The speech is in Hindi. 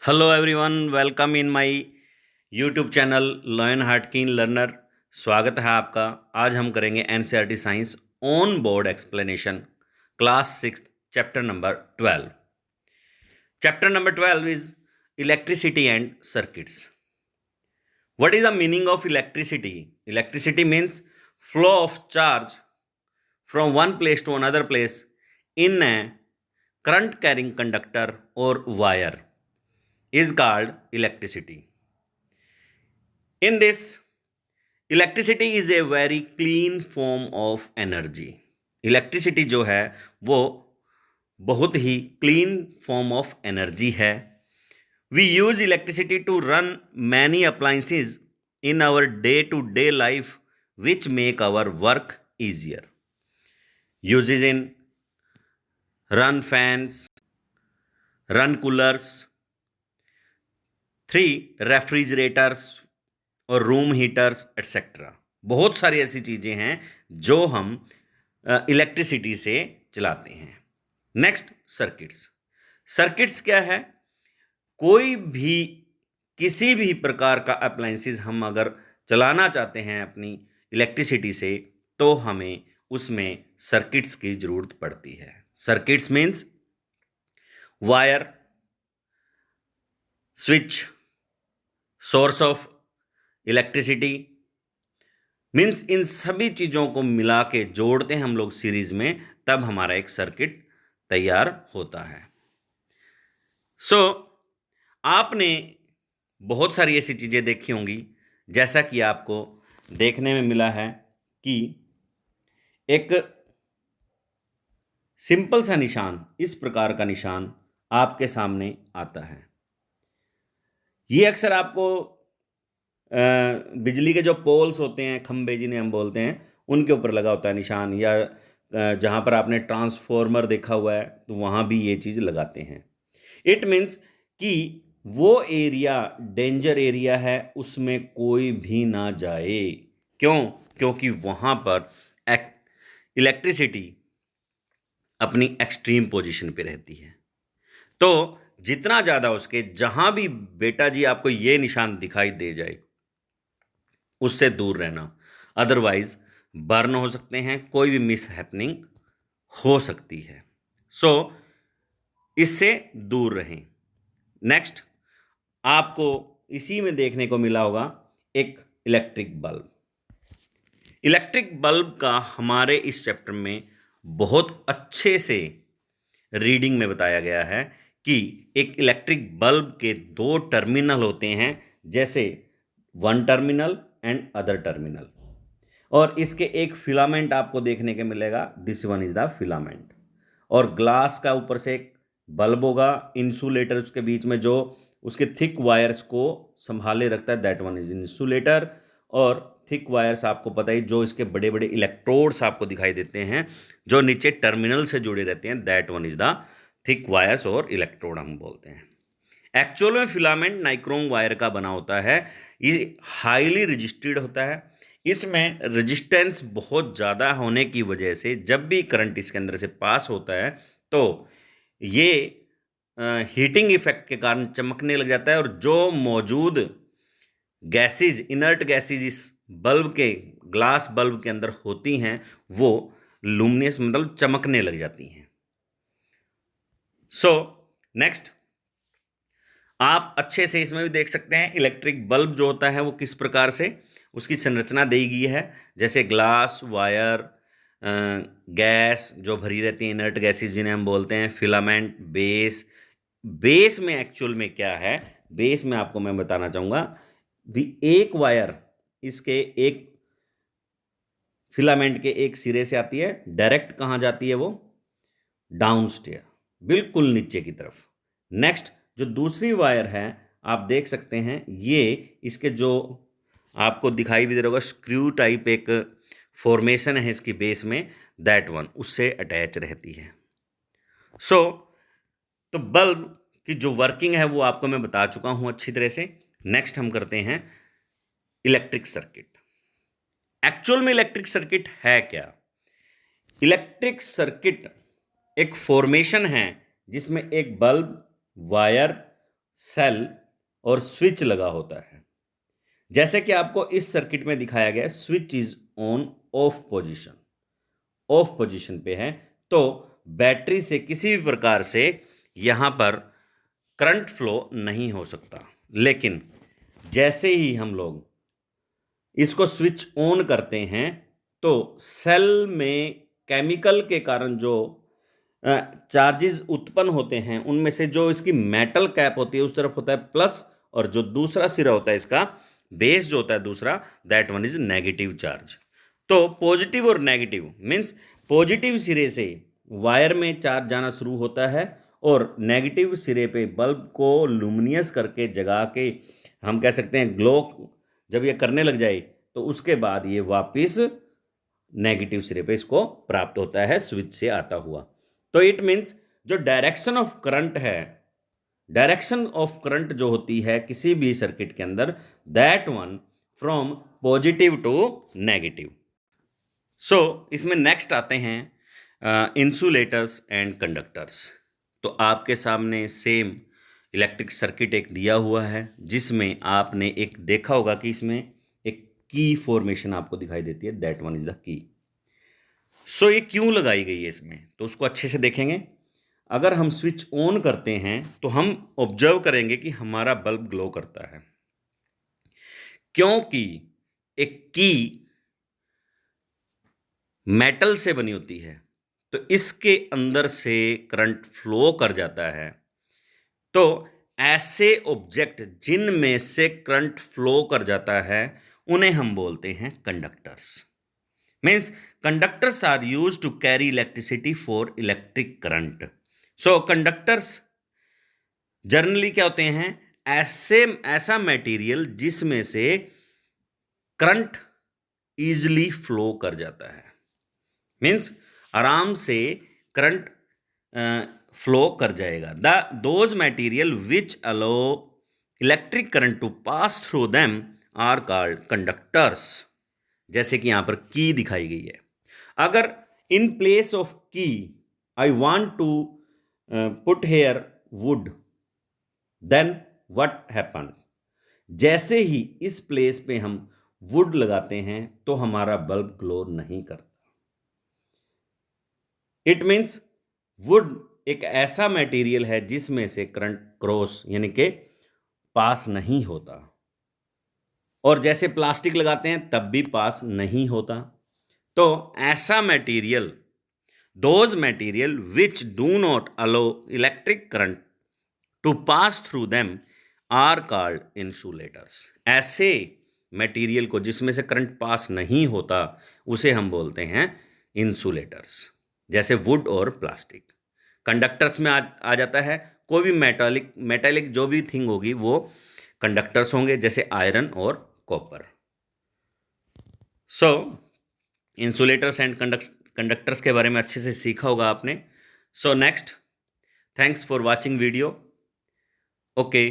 Hello everyone, welcome in my YouTube channel learn heart keen learner. स्वागत है आपका। आज हम करेंगे NCERT science on board explanation class 6 chapter number 12। Chapter number 12 is electricity and circuits. What is the meaning of electricity? Electricity means flow of charge from one place to another place in a current carrying conductor or wire is called electricity. In this, electricity is a very clean form of energy. Electricity जो है वो बहुत ही clean form of energy है. We use electricity to run many appliances in our day-to-day life which make our work easier. Uses in run fans, run coolers, 3 refrigerators और रूम हीटर्स एट्सेट्रा। बहुत सारी ऐसी चीज़ें हैं जो हम इलेक्ट्रिसिटी से चलाते हैं। Next, circuits. सर्किट्स क्या है? कोई भी किसी भी प्रकार का अप्लायंसेस हम अगर चलाना चाहते हैं अपनी इलेक्ट्रिसिटी से तो हमें उसमें सर्किट्स की ज़रूरत पड़ती है। Circuits means wire, switch, source of electricity, means in सभी चीज़ों को मिला के जोड़ते हैं हम लोग सीरीज में, तब हमारा एक सर्किट तैयार होता है। सो आपने बहुत सारी ऐसी चीज़ें देखी होंगी, जैसा कि आपको देखने में मिला है कि एक सिंपल सा निशान, इस प्रकार का निशान आपके सामने आता है। ये अक्सर आपको बिजली के जो पोल्स होते हैं, खंबे जिन्हें हम बोलते हैं, उनके ऊपर लगा होता है निशान, या जहाँ पर आपने ट्रांसफॉर्मर देखा हुआ है तो वहाँ भी ये चीज़ लगाते हैं। इट मीन्स कि वो एरिया डेंजर एरिया है, उसमें कोई भी ना जाए। क्यों? क्योंकि वहाँ पर इलेक्ट्रिसिटी अपनी एक्सट्रीम पोजीशन पे रहती है। तो जितना ज़्यादा उसके, जहाँ भी बेटा जी आपको ये निशान दिखाई दे जाए, उससे दूर रहना, अदरवाइज बर्न हो सकते हैं, कोई भी मिस हैपनिंग हो सकती है। सो इससे दूर रहें। नेक्स्ट, आपको इसी में देखने को मिला होगा एक इलेक्ट्रिक बल्ब। इलेक्ट्रिक बल्ब का हमारे इस चैप्टर में बहुत अच्छे से रीडिंग में बताया गया है कि एक इलेक्ट्रिक बल्ब के 2 टर्मिनल होते हैं, जैसे one terminal and other terminal, और इसके एक फिलामेंट आपको देखने के मिलेगा, this one is the filament. और ग्लास का ऊपर से एक बल्ब होगा, इंसुलेटर उसके बीच में जो उसके थिक वायर्स को संभाले रखता है, दैट वन इज इंसुलेटर। और थिक वायर्स आपको पता ही, जो इसके बड़े बड़े इलेक्ट्रोड्स आपको दिखाई देते हैं जो नीचे टर्मिनल से जुड़े रहते हैं, that one is the thick wires और इलेक्ट्रोड हम बोलते हैं। एक्चुअल में फिलामेंट नाइक्रोम वायर का बना होता है, ये हाईली रजिस्टर्ड होता है। इसमें रेजिस्टेंस बहुत ज़्यादा होने की वजह से जब भी करंट इसके अंदर से पास होता है तो ये हीटिंग इफेक्ट के कारण चमकने लग जाता है, और जो मौजूद गैसेज, इनर्ट गैसेज इस बल्ब के, ग्लास बल्ब के अंदर होती हैं, वो लुमिनस मतलब चमकने लग जाती हैं। सो नेक्स्ट, आप अच्छे से इसमें भी देख सकते हैं इलेक्ट्रिक बल्ब जो होता है वो किस प्रकार से उसकी संरचना दी गई है। जैसे ग्लास, वायर, गैस जो भरी रहती है, इनर्ट गैसेज जिन्हें हम बोलते हैं, फिलामेंट, बेस। बेस में एक्चुअल में क्या है, बेस में आपको मैं बताना चाहूँगा भी, एक वायर इसके एक फिलामेंट के एक सिरे से आती है, डायरेक्ट कहाँ जाती है वो? डाउन स्टेयर, बिल्कुल नीचे की तरफ। नेक्स्ट, जो दूसरी वायर है आप देख सकते हैं, ये इसके जो आपको दिखाई भी दे रहा होगा, स्क्रू टाइप एक फॉर्मेशन है इसकी बेस में, दैट वन उससे अटैच रहती है। सो तो बल्ब की जो वर्किंग है वो आपको मैं बता चुका हूं अच्छी तरह से। नेक्स्ट हम करते हैं इलेक्ट्रिक सर्किट। एक्चुअल में इलेक्ट्रिक सर्किट है क्या? इलेक्ट्रिक सर्किट एक फॉर्मेशन है जिसमें एक बल्ब, वायर, सेल और स्विच लगा होता है। जैसे कि आपको इस सर्किट में दिखाया गया, switch is on off position पे है, तो बैटरी से किसी भी प्रकार से यहाँ पर करंट फ्लो नहीं हो सकता। लेकिन जैसे ही हम लोग इसको स्विच ऑन करते हैं तो सेल में केमिकल के कारण जो चार्जेस उत्पन्न होते हैं, उनमें से जो इसकी मेटल कैप होती है उस तरफ होता है प्लस, और जो दूसरा सिरा होता है इसका बेस जो होता है दूसरा, that one is negative charge. तो पॉजिटिव और नेगेटिव मीन्स पॉजिटिव सिरे से वायर में चार्ज जाना शुरू होता है और नेगेटिव सिरे पे बल्ब को लुमिनियस करके जगा के हम कह सकते हैं ग्लो जब ये करने लग जाए तो उसके बाद ये वापस नेगेटिव सिरे पे इसको प्राप्त होता है स्विच से आता हुआ। तो इट मीन्स जो डायरेक्शन ऑफ करंट है, डायरेक्शन ऑफ करंट जो होती है किसी भी सर्किट के अंदर, that one from positive to negative. So इसमें नेक्स्ट आते हैं इंसुलेटर्स एंड कंडक्टर्स। तो आपके सामने सेम इलेक्ट्रिक सर्किट एक दिया हुआ है जिसमें आपने एक देखा होगा कि इसमें एक की फॉर्मेशन आपको दिखाई देती है, that one is the key. सो ये क्यों लगाई गई है इसमें, तो उसको अच्छे से देखेंगे। अगर हम स्विच ऑन करते हैं तो हम ऑब्जर्व करेंगे कि हमारा बल्ब ग्लो करता है, क्योंकि एक की मेटल से बनी होती है तो इसके अंदर से करंट फ्लो कर जाता है। तो ऐसे ऑब्जेक्ट जिनमें से करंट फ्लो कर जाता है उन्हें हम बोलते हैं conductors. Means conductors are used to carry electricity for electric current. So conductors generally क्या होते हैं, ऐसा मटेरियल जिसमें से करंट इजीली फ्लो कर जाता है, मीन्स आराम से करंट फ्लो कर जाएगा। Those material which allow electric current to pass through them are called conductors. जैसे कि यहां पर की दिखाई गई है। अगर इन place of key I want to put here wood, then what happen, जैसे ही इस प्लेस पे हम वुड लगाते हैं तो हमारा बल्ब ग्लो नहीं करता। इट मीन्स वुड एक ऐसा मटेरियल है जिसमें से करंट क्रॉस यानी कि पास नहीं होता, और जैसे प्लास्टिक लगाते हैं तब भी पास नहीं होता। तो ऐसा material, those material which do not allow electric current to pass through them are called insulators. ऐसे मटेरियल को जिसमें से करंट पास नहीं होता उसे हम बोलते हैं इंसुलेटर्स, जैसे वुड और प्लास्टिक। कंडक्टर्स में आ जाता है कोई भी मेटालिक जो भी थिंग होगी वो कंडक्टर्स होंगे, जैसे आयरन और copper. So insulators and conductors के बारे में अच्छे से सीखा होगा आपने। So next, thanks for watching video. Okay.